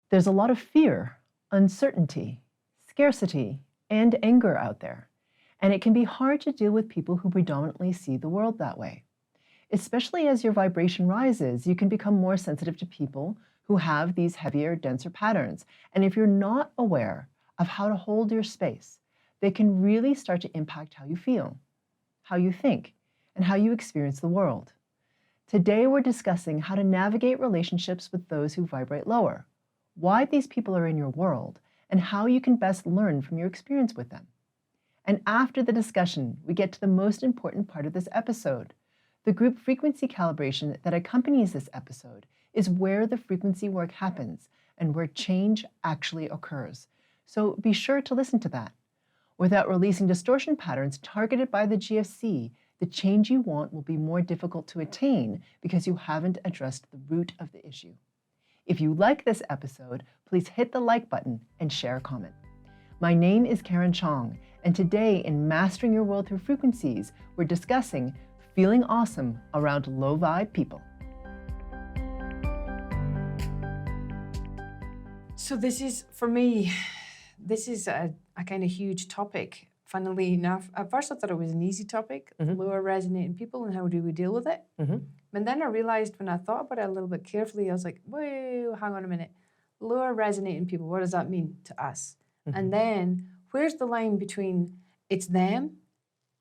There's a lot of fear, uncertainty, scarcity, and anger out there, and it can be hard to deal with people who predominantly see the world that way. Especially as your vibration rises, you can become more sensitive to people who have these heavier, denser patterns. And if you're not aware of how to hold your space, they can really start to impact how you feel, how you think, and how you experience the world. Today, we're discussing how to navigate relationships with those who vibrate lower, why these people are in your world, and how you can best learn from your experience with them. And after the discussion, we get to the most important part of this episode. The group frequency calibration that accompanies this episode is where the frequency work happens and where change actually occurs. So be sure to listen to that. Without releasing distortion patterns targeted by the GFC, the change you want will be more difficult to attain because you haven't addressed the root of the issue. If you like this episode, please hit the like button and share a comment. My name is Karen Cheong, and today in Mastering Your World Through Frequencies, we're discussing feeling awesome around low vibe people. So this is, for me, this is a kind of huge topic. Funnily enough, at first I thought it was an easy topic, lower resonating people and how do we deal with it. And then I realized when I thought about it a little bit carefully, I was like, whoa, hang on a minute. Lower resonating people, what does that mean to us? And then where's the line between it's them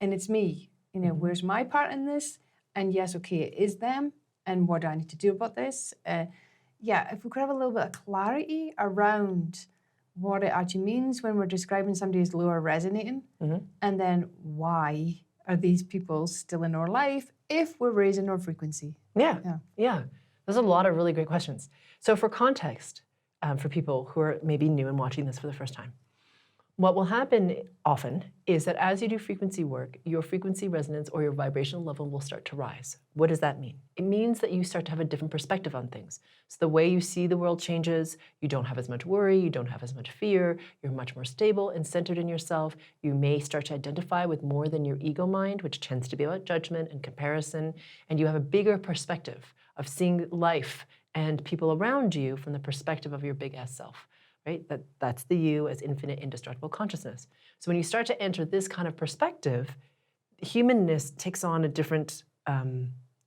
and it's me? You know, where's my part in this? And yes, okay, it is them. And what do I need to do about this? If we could have a little bit of clarity around what it actually means when we're describing somebody as lower resonating, and then why are these people still in our life if we're raising our frequency? Yeah. There's a lot of really great questions. So for context, for people who are maybe new and watching this for the first time, what will happen often is that as you do frequency work, your frequency resonance or your vibrational level will start to rise. What does that mean? It means that you start to have a different perspective on things. So the way you see the world changes, you don't have as much worry, you don't have as much fear, you're much more stable and centered in yourself. You may start to identify with more than your ego mind, which tends to be about judgment and comparison, and you have a bigger perspective of seeing life and people around you from the perspective of your big S self. Right? That's the you as infinite indestructible consciousness. So when you start to enter this kind of perspective, humanness takes on a different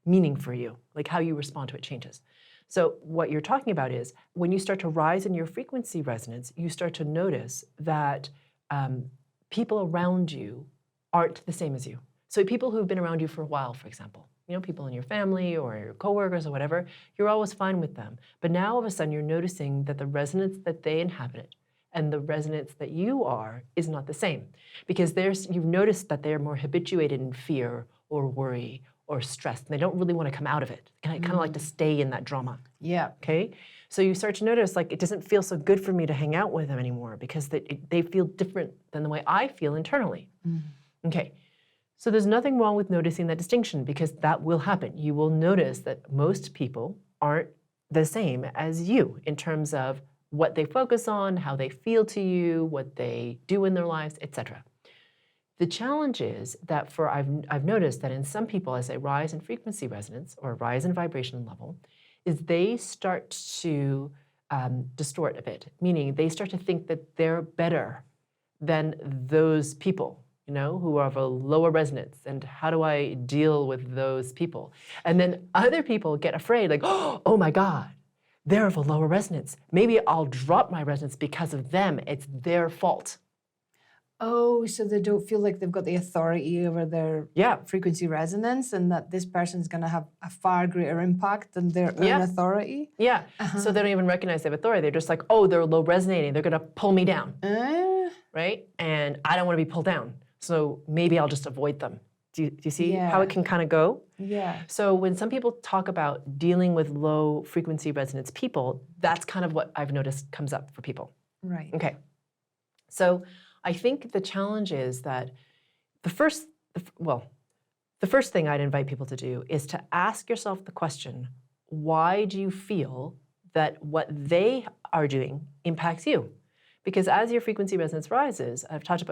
meaning for you, like how you respond to it changes. So what you're talking about is when you start to rise in your frequency resonance, you start to notice that people around you aren't the same as you. So people who've been around you for a while, for example, you know, people in your family or your coworkers or whatever, you're always fine with them. But now all of a sudden you're noticing that the resonance that they inhabit and the resonance that you are is not the same. Because you've noticed that they're more habituated in fear or worry or stress. And they don't really want to come out of it. Kind of like to stay in that drama. Yeah. Okay? So you start to notice, like, it doesn't feel so good for me to hang out with them anymore because they feel different than the way I feel internally. Okay. So there's nothing wrong with noticing that distinction because that will happen. You will notice that most people aren't the same as you in terms of what they focus on, how they feel to you, what they do in their lives, etc. The challenge is that I've noticed that in some people, as they rise in frequency resonance or rise in vibration level, is they start to distort a bit, meaning they start to think that they're better than those people, you know, who are of a lower resonance, and how do I deal with those people? And then other people get afraid, like, oh my God, they're of a lower resonance. Maybe I'll drop my resonance because of them. It's their fault. Oh, so they don't feel like they've got the authority over their frequency resonance and that this person's going to have a far greater impact than their own authority? Yeah, so they don't even recognize they have authority. They're just like, oh, they're low resonating. They're going to pull me down, right? And I don't want to be pulled down. So maybe I'll just avoid them. Do you see how it can kind of go? Yeah. So when some people talk about dealing with low frequency resonance people, that's kind of what I've noticed comes up for people. Right. Okay. So I think the challenge is that the first thing I'd invite people to do is to ask yourself the question, why do you feel that what they are doing impacts you? Because as your frequency resonance rises,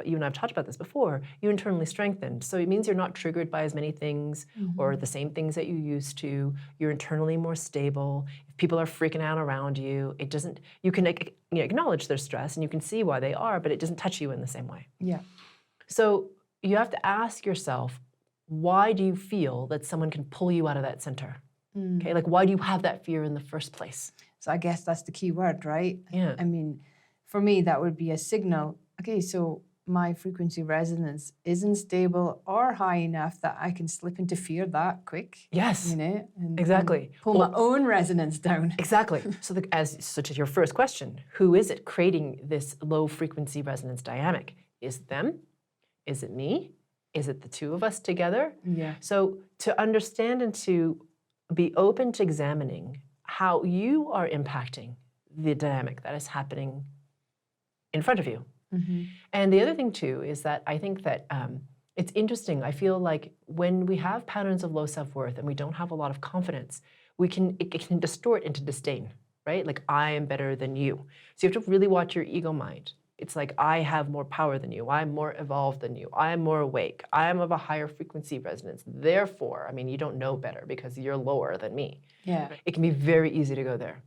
you and I've talked about this before, you internally strengthen. So it means you're not triggered by as many things or the same things that you used to. You're internally more stable. If people are freaking out around you, you can acknowledge their stress and you can see why they are, but it doesn't touch you in the same way. Yeah. So you have to ask yourself, why do you feel that someone can pull you out of that center? Okay, like why do you have that fear in the first place? So I guess that's the key word, right? Yeah. I mean, for me, that would be a signal. Okay, so my frequency resonance isn't stable or high enough that I can slip into fear that quick. Yes. You know, and Exactly. pull my own resonance down. Exactly. So to your first question, who is it creating this low frequency resonance dynamic? Is it them? Is it me? Is it the two of us together? Yeah. So to understand and to be open to examining how you are impacting the dynamic that is happening in front of you. And the other thing too is that I think that it's interesting. I feel like when we have patterns of low self-worth and we don't have a lot of confidence, it can distort into disdain, right? Like I am better than you. So you have to really watch your ego mind. It's like, I have more power than you. I'm more evolved than you. I'm more awake. I'm of a higher frequency resonance. Therefore, I mean, you don't know better because you're lower than me. Yeah. It can be very easy to go there.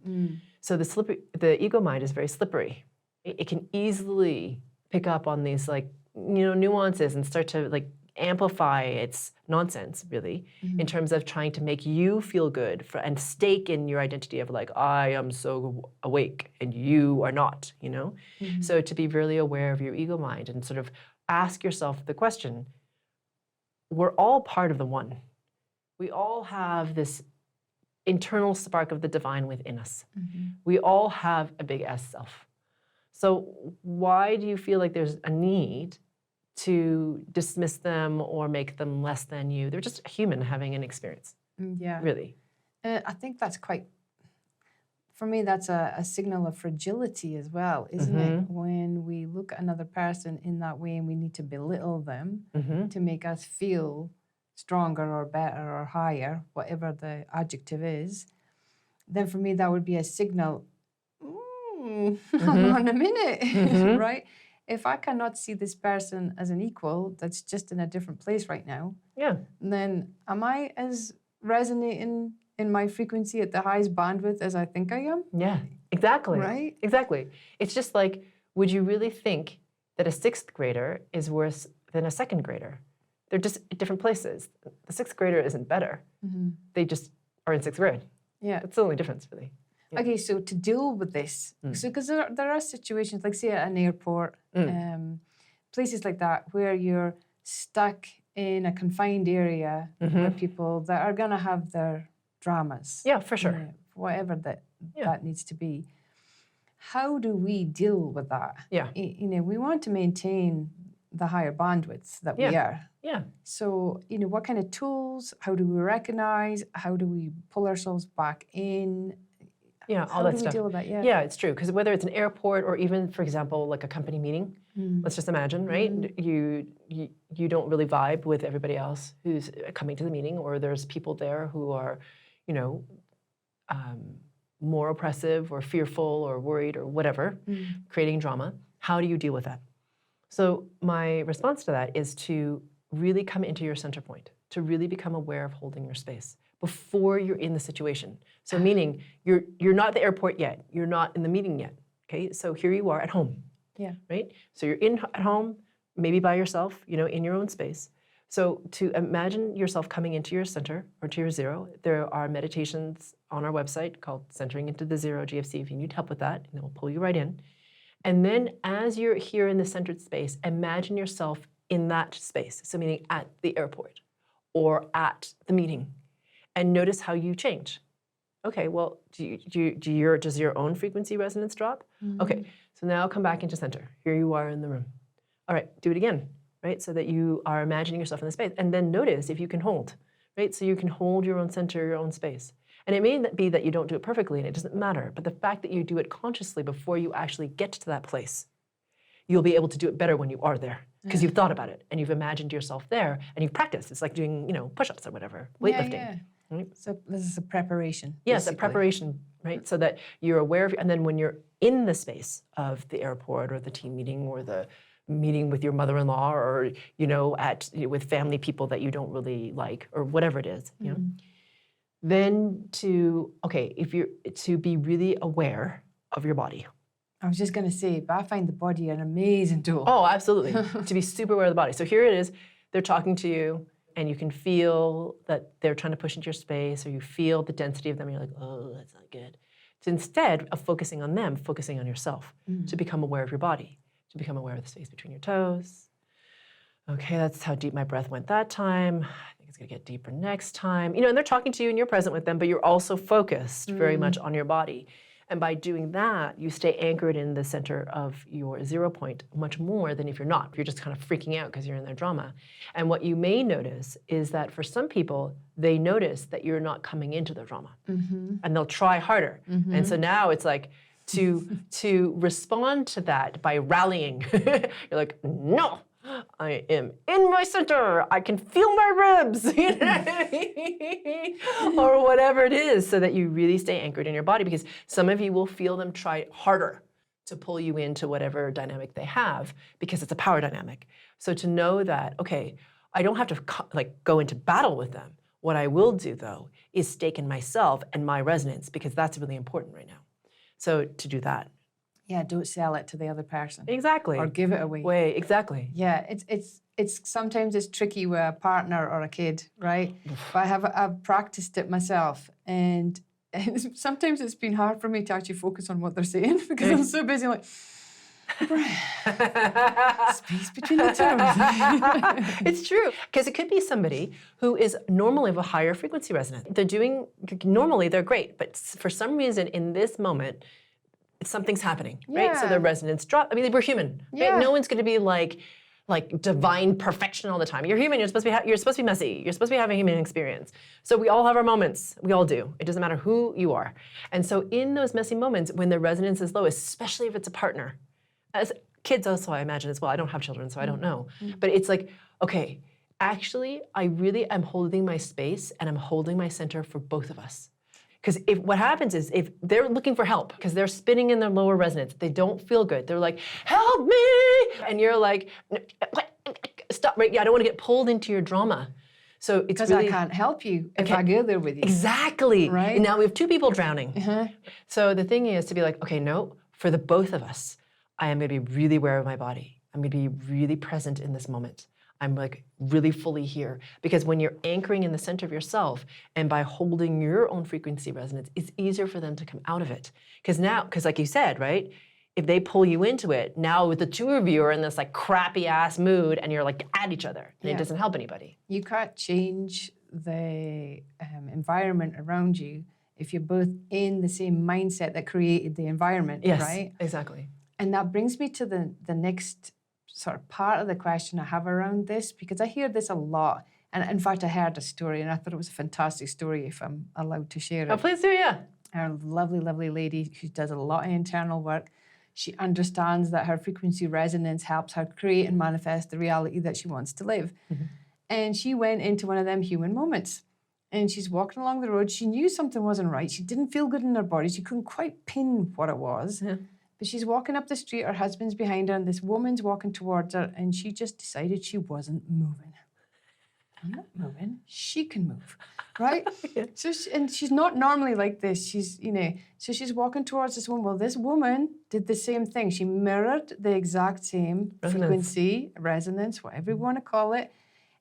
So the ego mind is very slippery. It can easily pick up on these nuances and start to amplify its nonsense, really, in terms of trying to make you feel good and stake in your identity of I am so awake and you are not, So to be really aware of your ego mind and sort of ask yourself the question, we're all part of the one. We all have this internal spark of the divine within us. We all have a big S self. So why do you feel like there's a need to dismiss them or make them less than you? They're just a human having an experience. Yeah. Really. I think that's for me, that's a signal of fragility as well, isn't it? When we look at another person in that way and we need to belittle them to make us feel stronger or better or higher, whatever the adjective is, then for me, that would be a signal, hang on a minute, right? If I cannot see this person as an equal that's just in a different place right now, then am I as resonating in my frequency at the highest bandwidth as I think I am? Yeah, exactly. Right? Exactly. It's just like, would you really think that a 6th grader is worse than a 2nd grader? They're just at different places. The 6th grader isn't better. They just are in 6th grade. Yeah. That's the only difference, really. Yeah. Okay, so to deal with this, so because there are situations, like say at an airport, places like that, where you're stuck in a confined area with people that are going to have their dramas. Yeah, for sure. Whatever that needs to be. How do we deal with that? Yeah. We want to maintain the higher bandwidths that we are. Yeah. So, what kind of tools? How do we recognize? How do we pull ourselves back in? Yeah, all How that do stuff. we deal with that? Yeah. Yeah, it's true. Because whether it's an airport or even, for example, like a company meeting, let's just imagine, right? You don't really vibe with everybody else who's coming to the meeting, or there's people there who are, more oppressive or fearful or worried or whatever, creating drama. How do you deal with that? So my response to that is to really come into your center point, to really become aware of holding your space before you're in the situation. So meaning you're not at the airport yet, you're not in the meeting yet, okay? So here you are at home, right? So you're at home, maybe by yourself, in your own space. So to imagine yourself coming into your center or to your zero, there are meditations on our website called Centering into the Zero GFC if you need help with that, and then we'll pull you right in. And then as you're here in the centered space, imagine yourself in that space, so meaning at the airport or at the meeting, and notice how you change. Okay, well, does your own frequency resonance drop? Okay, so now come back into center. Here you are in the room. All right, do it again, right? So that you are imagining yourself in the space, and then notice if you can hold, right? So you can hold your own center, your own space. And it may be that you don't do it perfectly, and it doesn't matter, but the fact that you do it consciously before you actually get to that place, you'll be able to do it better when you are there, because you've thought about it, and you've imagined yourself there, and you've practiced. It's like doing, push-ups or whatever, weightlifting. Yeah. Right? So this is a preparation. Yes, basically. a preparation right? So that you're aware of, and then when you're in the space of the airport or the team meeting or the meeting with your mother-in-law or, with family people that you don't really like or whatever it is, you know, then to be really aware of your body. I was just going to say, but I find the body an amazing tool. Oh, absolutely. To be super aware of the body. So here it is, they're talking to you and you can feel that they're trying to push into your space or you feel the density of them and you're like, oh, that's not good. So instead of focusing on them, focusing on yourself to become aware of your body, to become aware of the space between your toes. Okay, that's how deep my breath went that time. I think it's gonna get deeper next time. And they're talking to you and you're present with them, but you're also focused very much on your body. And by doing that, you stay anchored in the center of your 0 point much more than if you're not. If you're just kind of freaking out because you're in their drama. And what you may notice is that for some people, they notice that you're not coming into their drama. And they'll try harder. And so now it's like to respond to that by rallying. You're like, no, I am in my center. I can feel my ribs, or whatever it is, so that you really stay anchored in your body, because some of you will feel them try harder to pull you into whatever dynamic they have, because it's a power dynamic. So to know that, okay, I don't have to go into battle with them. What I will do, though, is stake in myself and my resonance, because that's really important right now. So to do that. Yeah, don't sell it to the other person. Exactly. Or give it away. Exactly. Yeah, it's sometimes it's tricky with a partner or a kid, right? But I've practiced it myself, and sometimes it's been hard for me to actually focus on what they're saying because I'm so busy like space between the toes. It's true, because it could be somebody who is normally of a higher frequency resonance. Normally they're great, but for some reason in this moment, something's happening, right? So their resonance drop. I mean, we're human, right? No one's going to be like divine perfection all the time. You're human. You're supposed to be messy. You're supposed to be having a human experience. So we all have our moments. We all do. It doesn't matter who you are. And so in those messy moments, when the resonance is low, especially if it's a partner, as kids also, I imagine as well. I don't have children, so I don't know. But it's like, okay, actually, I really am holding my space and I'm holding my center for both of us. Because what happens is if they're looking for help, because they're spinning in their lower resonance, they don't feel good. They're like, help me! And you're like, stop, right? Yeah, I don't want to get pulled into your drama. So it's because I can't help you if I go there with you. Exactly. Right? And now we have two people drowning. So the thing is to be like, okay, no, for the both of us, I am going to be really aware of my body. I'm going to be really present in this moment. I'm like really fully here. Because when you're anchoring in the center of yourself and by holding your own frequency resonance, it's easier for them to come out of it. Because like you said, right? If they pull you into it, now with the two of you are in this like crappy ass mood and you're like at each other and it doesn't help anybody. You can't change the environment around you if you're both in the same mindset that created the environment, right? Exactly. And that brings me to the next sort of part of the question I have around this, because I hear this a lot. And in fact, I heard a story and I thought it was a fantastic story, if I'm allowed to share it. Oh, please do, yeah. A lovely, lovely lady who does a lot of internal work. She understands that her frequency resonance helps her create and manifest the reality that she wants to live. And she went into one of them human moments. And she's walking along the road. She knew something wasn't right. She didn't feel good in her body. She couldn't quite pin what it was. But she's walking up the street, her husband's behind her, and this woman's walking towards her, and she just decided she wasn't moving. I'm not moving. She can move, right? So and she's not normally like this. So she's walking towards this woman. Well, this woman did the same thing. She mirrored the exact same frequency, resonance, whatever you want to call it.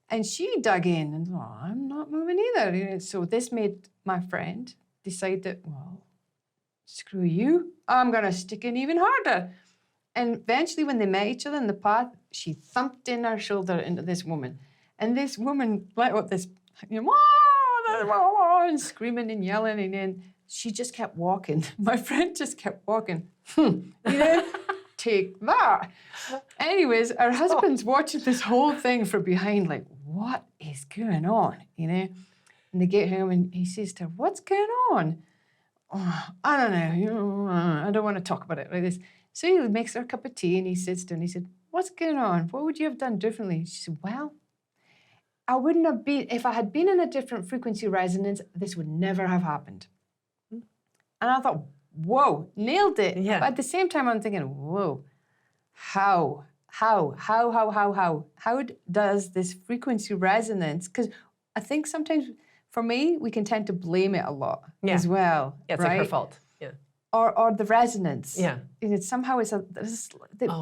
And she dug in and thought, I'm not moving either. So this made my friend decide that, well, screw you, I'm going to stick in even harder. And eventually when they met each other in the path, she thumped in her shoulder into this woman. And this woman let out this, and screaming and yelling, and then she just kept walking. My friend just kept walking. Take that. Anyways, her husband's watching this whole thing from behind, like, what is going on, And they get home and he says to her, what's going on? Oh, I don't know. I don't want to talk about it like this. So he makes her a cup of tea and he sits down and he said, what's going on? What would you have done differently? She said, well, I wouldn't have been, if I had been in a different frequency resonance, this would never have happened. And I thought, whoa, nailed it. Yeah. But at the same time, I'm thinking, whoa, how does this frequency resonance? Because I think sometimes for me, we can tend to blame it a lot as well. Yeah, it's right? like her fault. Yeah. Or the resonance. Yeah. And somehow it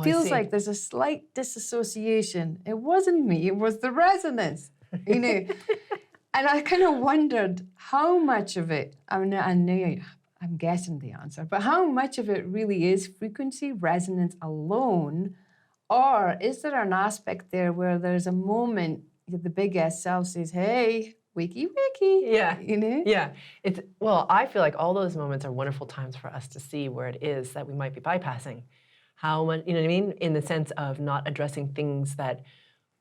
feels like there's a slight disassociation. It wasn't me, it was the resonance, you know. And I kind of wondered how much of it, I'm guessing the answer, but how much of it really is frequency resonance alone, or is there an aspect there where there's a moment the big S self says, hey, wakey, wakey. Yeah. You know? Yeah. Well, I feel like all those moments are wonderful times for us to see where it is that we might be bypassing. How much, you know what I mean? In the sense of not addressing things that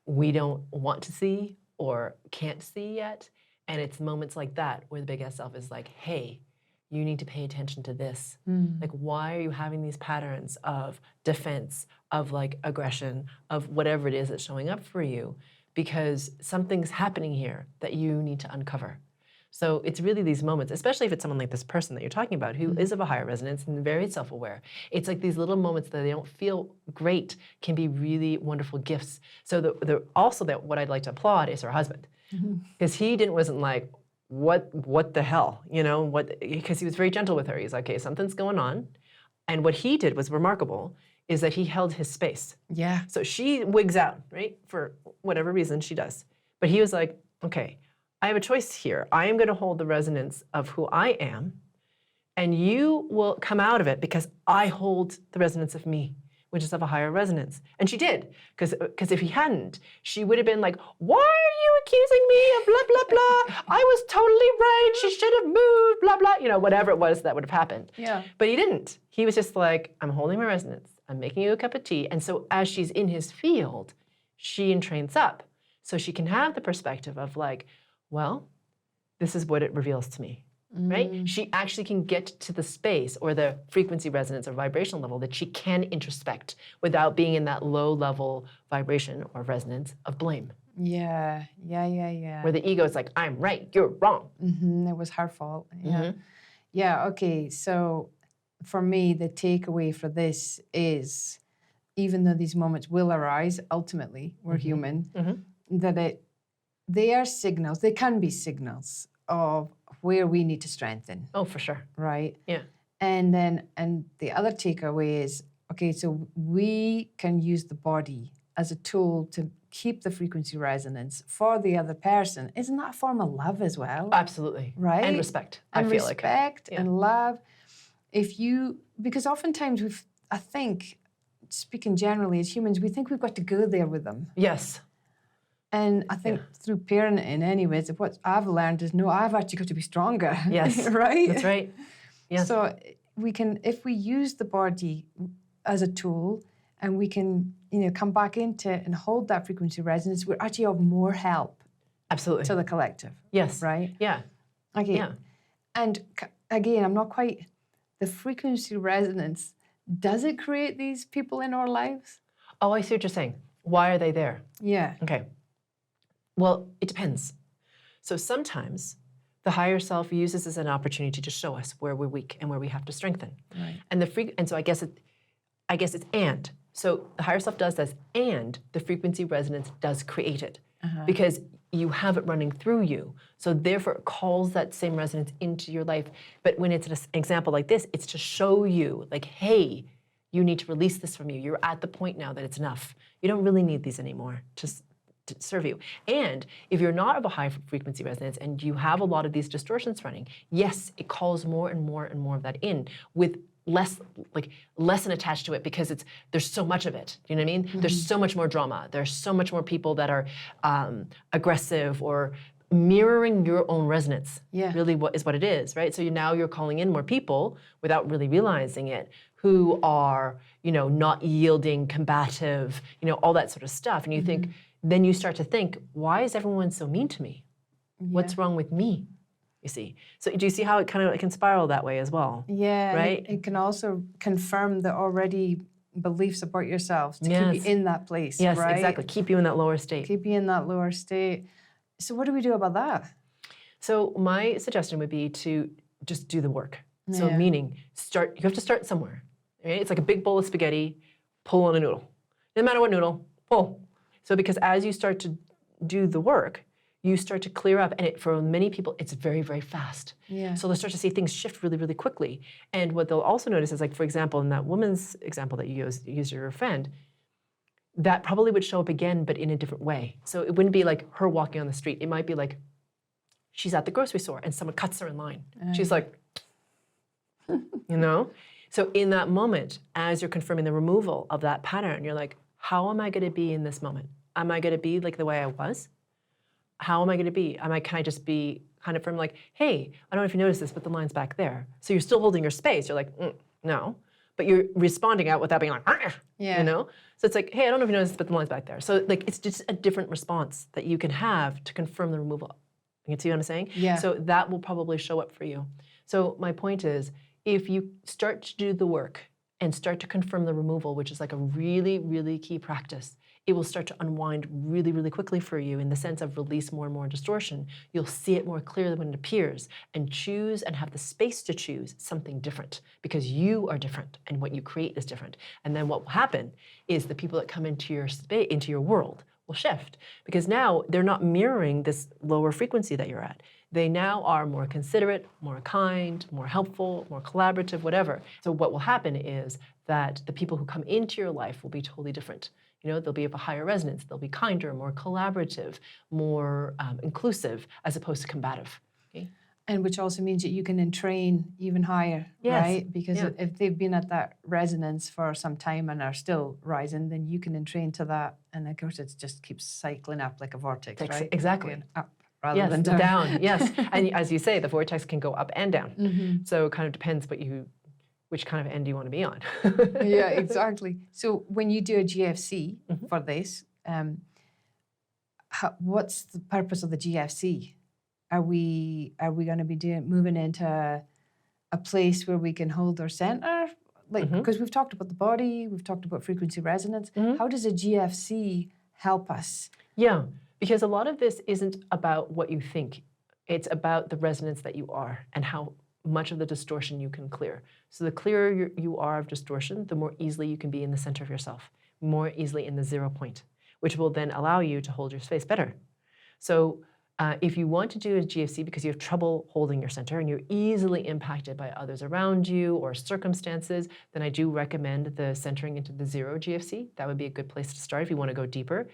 we don't want to see or can't see yet. And it's moments like that where the big S self is like, hey, you need to pay attention to this. Like, why are you having these patterns of defense, of like aggression, of whatever it is that's showing up for you? Because something's happening here that you need to uncover. So it's really these moments, especially if it's someone like this person that you're talking about who is of a higher resonance and very self-aware. It's like these little moments that they don't feel great can be really wonderful gifts. So also what I'd like to applaud is her husband. Because he wasn't like, what the hell, you know, because he was very gentle with her. He's like, okay, something's going on. And what he did was remarkable, is that he held his space. Yeah. So she wigs out, right? For whatever reason she does. But he was like, okay, I have a choice here. I am going to hold the resonance of who I am, and you will come out of it because I hold the resonance of me, which is of a higher resonance. And she did, because if he hadn't, she would have been like, why are you accusing me of blah, blah, blah? I was totally right. She should have moved, blah, blah. You know, whatever it was that would have happened. Yeah. But he didn't. He was just like, I'm holding my resonance. I'm making you a cup of tea. And so as she's in his field, she entrains up. So she can have the perspective of like, well, this is what it reveals to me, right? She actually can get to the space or the frequency resonance or vibrational level that she can introspect without being in that low level vibration or resonance of blame. Yeah. Where the ego is like, I'm right, you're wrong. It was her fault. Yeah. Yeah, okay, so for me, the takeaway for this is, even though these moments will arise, ultimately, we're human, that they are signals, they can be signals of where we need to strengthen. Oh, for sure. Right? Yeah. And the other takeaway is, okay, so we can use the body as a tool to keep the frequency resonance for the other person. Isn't that a form of love as well? Absolutely. Right? And respect, and I feel like. respect and love. Because oftentimes I think, speaking generally as humans, we think we've got to go there with them. Yes. And I think through parenting anyways, what I've learned is, no, I've actually got to be stronger. Yes. Right? That's right. Yes. So we can, if we use the body as a tool and we can, come back into it and hold that frequency resonance, we're actually of more help. Absolutely. To the collective. Yes. Right? Yeah. Okay. Yeah. And again, I'm not quite, the frequency resonance, does it create these people in our lives? Oh, I see what you're saying. Why are they there? Yeah. Okay. Well, it depends. So sometimes the higher self uses this as an opportunity to show us where we're weak and where we have to strengthen. Right. And so I guess it's and. So the higher self does this, and the frequency resonance does create it. Because you have it running through you. So therefore it calls that same resonance into your life. But when it's an example like this, it's to show you like, hey, you need to release this from you. You're at the point now that it's enough. You don't really need these anymore to serve you. And if you're not of a high frequency resonance and you have a lot of these distortions running, yes, it calls more and more and more of that in with lesson attached to it, because there's so much of it. You know what I mean? There's so much more drama. There's so much more people that are aggressive or mirroring your own resonance. Yeah. Really what it is, right? So now you're calling in more people without really realizing it, who are, not yielding, combative, all that sort of stuff. And you think, then you start to think, why is everyone so mean to me? What's wrong with me? You see. So do you see how it can spiral that way as well? Yeah. Right? It can also confirm the already beliefs about yourselves to keep you in that place. Yes, right? exactly. Keep you in that lower state. Keep you in that lower state. So what do we do about that? So my suggestion would be to just do the work. So Yeah. meaning, you have to start somewhere. Right? It's like a big bowl of spaghetti, pull on a noodle. No matter what noodle, pull. So because as you start to do the work, you start to clear up, and for many people, it's very, very fast. Yeah. So they'll start to see things shift really, really quickly. And what they'll also notice is, like, for example, in that woman's example that you used your friend, that probably would show up again, but in a different way. So it wouldn't be like her walking on the street. It might be like she's at the grocery store and someone cuts her in line. She's like, you know? So in that moment, as you're confirming the removal of that pattern, you're like, how am I going to be in this moment? Am I going to be like the way I was? How am I going to be? Can I just be kind of from like, hey, I don't know if you noticed this, but the line's back there. So you're still holding your space. You're like, no. But you're responding out without being like, you know? So it's like, hey, I don't know if you noticed, but the line's back there. So like, it's just a different response that you can have to confirm the removal. You can see what I'm saying? Yeah. So that will probably show up for you. So my point is, if you start to do the work and start to confirm the removal, which is like a really, really key practice, it will start to unwind really, really quickly for you in the sense of release more and more distortion. You'll see it more clearly when it appears and choose and have the space to choose something different because you are different and what you create is different. And then what will happen is the people that come into your space, into your world will shift because now they're not mirroring this lower frequency that you're at. They now are more considerate, more kind, more helpful, more collaborative, whatever. So what will happen is that the people who come into your life will be totally different. You know, they'll be of a higher resonance. They'll be kinder, more collaborative, more inclusive, as opposed to combative. Okay? And which also means that you can entrain even higher, Yes. right? Because if they've been at that resonance for some time and are still rising, then you can entrain to that. And of course, it just keeps cycling up like a vortex, right? Exactly. Going up rather than down. Down. Yes. And as you say, the vortex can go up and down. Mm-hmm. So it kind of depends which kind of end you want to be on. Yeah, exactly. So when you do a GFC for this, what's the purpose of the GFC? Are we going to be moving into a place where we can hold our center? Like, because we've talked about the body, we've talked about frequency resonance. How does a GFC help us? Yeah, because a lot of this isn't about what you think. It's about the resonance that you are and how much of the distortion you can clear. So the clearer you are of distortion, the more easily you can be in the center of yourself, more easily in the 0 point, which will then allow you to hold your space better. So if you want to do a GFC because you have trouble holding your center and you're easily impacted by others around you or circumstances, then I do recommend the centering into the 0 GFC. That would be a good place to start if you want to go deeper.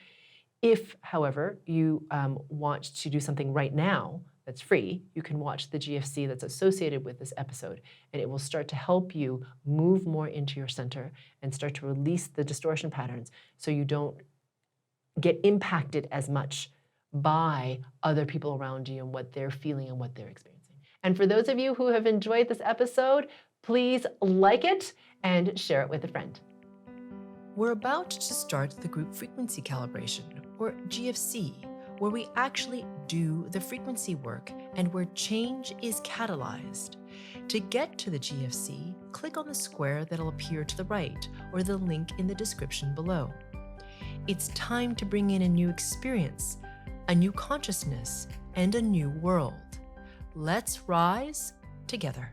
If, however, you want to do something right now that's free, you can watch the GFC that's associated with this episode, and it will start to help you move more into your center and start to release the distortion patterns so you don't get impacted as much by other people around you and what they're feeling and what they're experiencing. And for those of you who have enjoyed this episode, please like it and share it with a friend. We're about to start the Group Frequency Calibration, or GFC, where we actually do the frequency work and where change is catalyzed. To get to the GFC, click on the square that'll appear to the right or the link in the description below. It's time to bring in a new experience, a new consciousness, and a new world. Let's rise together.